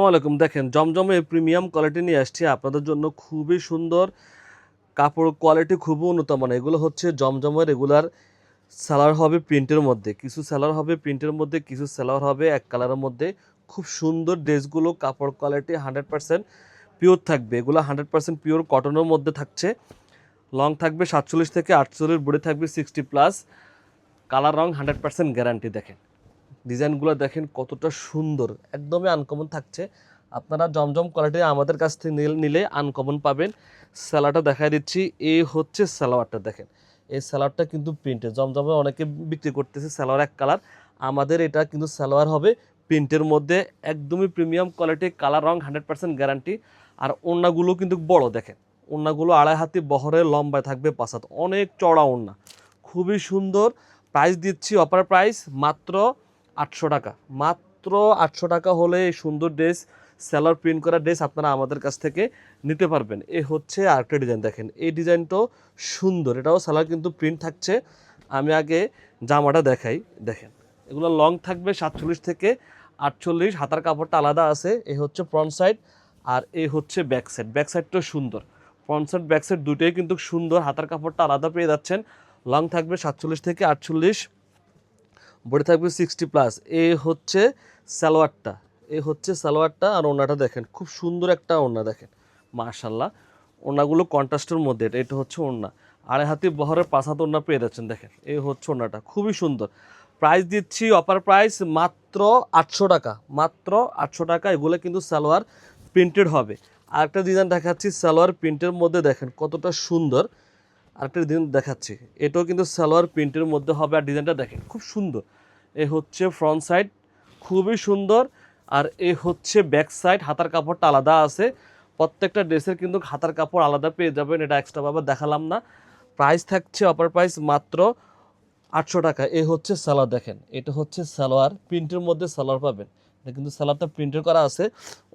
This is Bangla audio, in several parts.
আসসালামু আলাইকুম। দেখেন জমজমে প্রিমিয়াম কোয়ালিটি নিয়ে আসছি আপনাদের জন্য। খুবই সুন্দর কাপড় কোয়ালিটি, খুবই উন্নত মানের। এগুলো হচ্ছে জমজমের রেগুলার সেলার হবে প্রিন্টের মধ্যে, কিছু সেলার হবে প্রিন্টের মধ্যে, কিছু সেলার হবে এক কালারের মধ্যে। খুব সুন্দর ড্রেসগুলো, কাপড় কোয়ালিটি 100% পিওর থাকবে। এগুলো 100% পিওর কটনের মধ্যে থাকছে। লং থাকবে 47 থেকে 48, বডি থাকবে 60+। কালার রং 100% গ্যারান্টি। দেখেন ডিজাইনগুলো দেখেন কতটা সুন্দর, একদমই আনকমন থাকছে। আপনারা জমজম কোয়ালিটি আমাদের কাছ থেকে নিলে আনকমন পাবেন। স্যালাডটা দেখাই দিচ্ছি, এই হচ্ছে সালোয়ারটা। দেখেন এই সালোয়ারটা কিন্তু প্রিন্টের, জমজমে অনেকে বিক্রি করতেছে সালোয়ার এক কালার, আমাদের এটা কিন্তু সালোয়ার হবে প্রিন্টের মধ্যে। একদমই প্রিমিয়াম কোয়ালিটি, কালার রং 100% গ্যারান্টি। আর ওড়নাগুলো কিন্তু বড়, দেখেন ওড়নাগুলো 2.5 হাতি বহরের, লম্বায় থাকবে 5 হাত, অনেক চড়া ওড়না, খুবই সুন্দর। প্রাইস দিচ্ছি অফার প্রাইস মাত্র 800 টাকা। মাত্র 800 টাকা হলে এই সুন্দর ড্রেস, সেলার প্রিন্ট করা ড্রেস আপনারা আমাদের কাছ থেকে নিতে পারবেন। এই হচ্ছে আরেকটা ডিজাইন, দেখেন এই ডিজাইনটাও সুন্দর, এটাও সেলার কিন্তু প্রিন্ট থাকছে। আমি আগে জামাটা দেখাই। দেখেন এগুলো লং থাকবে 47 থেকে 48, হাতার কাপড়টা আলাদা আছে। এই হচ্ছে ফ্রন্ট সাইড আর এই হচ্ছে ব্যাক সাইড। ব্যাক সাইডটাও সুন্দর, ফ্রন্ট সাইড ব্যাক সাইড দুটোই কিন্তু সুন্দর, হাতার কাপড়টা আলাদা পেয়ে যাচ্ছেন। লং থাকবে 47 থেকে 48, বডি থাকবে 60+। এই হচ্ছে সালোয়ারটা, এই হচ্ছে সালোয়ারটা। আর ওড়নাটা দেখেন খুব সুন্দর একটা ওড়না, দেখেন মাশাল্লাহ। ওড়নাগুলো কন্ট্রাস্টের মধ্যে, এটা হচ্ছে ওড়না 2.5 হাতি বহরের 5 হাত ওড়না পেয়ে যাচ্ছেন। দেখেন এই হচ্ছে ওড়নাটা, খুবই সুন্দর। প্রাইস দিচ্ছি অফার প্রাইস মাত্র 800 টাকা। মাত্র 800 টাকা। এগুলো কিন্তু সালোয়ার প্রিন্টেড হবে। আরেকটা ডিজাইন দেখাচ্ছি সালোয়ার প্রিন্টের মধ্যে, দেখেন কতটা সুন্দর। আরেকটা ডিজাইন দেখাচ্ছি, এটাও কিন্তু সালোয়ার প্রিন্টের মধ্যে হবে। আর ডিজাইনটা দেখেন খুব সুন্দর। এ হচ্ছে ফ্রন্ট সাইড, খুবই সুন্দর। আর এ হচ্ছে ব্যাক সাইড, হাতার কাপড়টা আলাদা আছে। প্রত্যেকটা ড্রেসের কিন্তু হাতার কাপড় আলাদা পেয়ে যাবেন, এটা এক্সট্রাভাবে দেখালাম না। প্রাইস থাকছে অফার প্রাইস মাত্র 800 টাকা। এ হচ্ছে সালোয়ার, দেখেন এটা হচ্ছে সালোয়ার প্রিন্টের মধ্যে সালোয়ার পাবেন। এটা কিন্তু সালোয়ারটা প্রিন্টের করা আছে।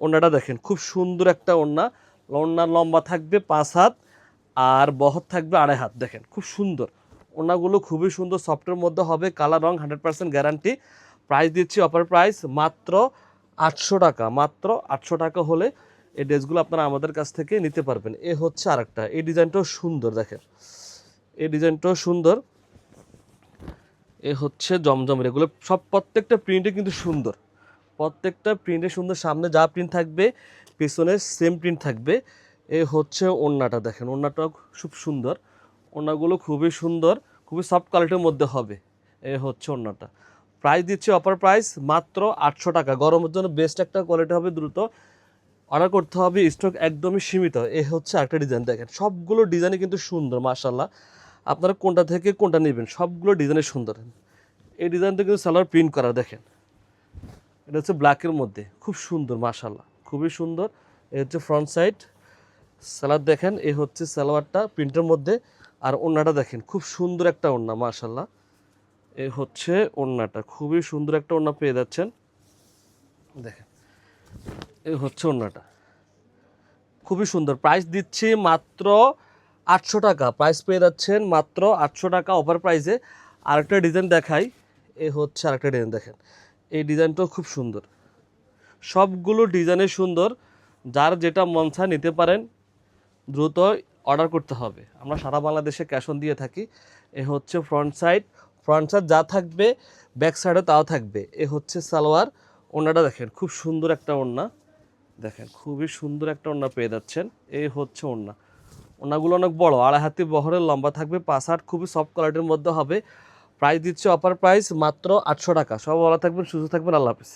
ওড়নাটা দেখেন খুব সুন্দর একটা ওড়না, ওড়নার লম্বা থাকবে 5 হাত আর বহর থাকবে 2.5 হাত। দেখেন খুব সুন্দর ওড়নাগুলো, খুবই সুন্দর, সফটের মধ্যে হবে, কালার রং 100% গ্যারান্টি। প্রাইস দিচ্ছি অফার প্রাইস মাত্র 800 টাকা। মাত্র 800 টাকা হলে এই ড্রেসগুলো আপনারা আমাদের কাছ থেকে নিতে পারবেন। এ হচ্ছে আরেকটা, এই ডিজাইনটাও সুন্দর, দেখেন এই ডিজাইনটাও সুন্দর। এ হচ্ছে জমজমের, এগুলো সব প্রত্যেকটা প্রিন্টে কিন্তু সুন্দর, প্রত্যেকটা প্রিন্টে সুন্দর। সামনে যা প্রিন্ট থাকবে পেছনে সেম প্রিন্ট থাকবে। এ হচ্ছে ওড়নাটা, দেখেন ওড়নাটাও খুব সুন্দর। ওড়নাগুলো খুবই সুন্দর, খুবই সফট কোয়ালিটির মধ্যে হবে। এ হচ্ছে ওড়নাটা। প্রাইস দিচ্ছি অফার প্রাইস মাত্র 800 টাকা। গরমের জন্য বেস্ট একটা কোয়ালিটি হবে, দ্রুত অর্ডার করতে হবে, স্টক একদমই সীমিত। এ হচ্ছে একটা ডিজাইন, দেখেন সবগুলো ডিজাইনে কিন্তু সুন্দর মাশাল্লাহ। আপনারা কোনটা থেকে কোনটা নেবেন, সবগুলো ডিজাইনে সুন্দর। এই ডিজাইনটা কিন্তু সালোয়ার প্রিন্ট করা, দেখেন এটা হচ্ছে ব্ল্যাকের মধ্যে, খুব সুন্দর মাশাল্লাহ, খুবই সুন্দর। এই হচ্ছে ফ্রন্ট সাইড সালোয়ার, দেখেন এই হচ্ছে সালোয়ারটা প্রিন্টের মধ্যে। আর ওড়নাটা দেখেন খুব সুন্দর একটা ওড়না মাশাল্লাহ। এই হচ্ছে ওড়নাটা, খুবই সুন্দর একটা ওড়না পেয়ে যাচ্ছেন। দেখেন এই হচ্ছে ওড়নাটা, খুবই সুন্দর। প্রাইস দিচ্ছি মাত্র 800 টাকা। প্রাইস পেয়ে যাচ্ছেন মাত্র 800 টাকা অফার প্রাইসে। আরেকটা ডিজাইন দেখাই, এই হচ্ছে আরেকটা ডিজাইন, দেখেন এই ডিজাইনটাও খুব সুন্দর। সবগুলো ডিজাইনে সুন্দর, যার যেটা মন চায় নিতে পারেন, দ্রুত অর্ডার করতে হবে। আমরা সারা বাংলাদেশে ক্যাশ অন দিয়ে থাকি। এ হচ্ছে ফ্রন্ট সাইড, ফ্রন্ট সাইড যা থাকবে ব্যাক সাইডে তাও থাকবে। এ হচ্ছে সালোয়ার। ওড়নাটা দেখেন খুব সুন্দর একটা ওড়না, দেখেন খুবই সুন্দর একটা ওড়না পেয়ে যাচ্ছেন। এই হচ্ছে ওড়না, ওড়নাগুলো অনেক বড়, 2.5 হাতি বহরের, লম্বা থাকবে 5 হাত, খুবই সফট কোয়ালিটির মধ্যে হবে। প্রাইস দিচ্ছে অফার প্রাইস মাত্র 800 টাকা। সব ভালো থাকবেন, সুস্থ থাকবেন, আল্লাহ হাফিজ।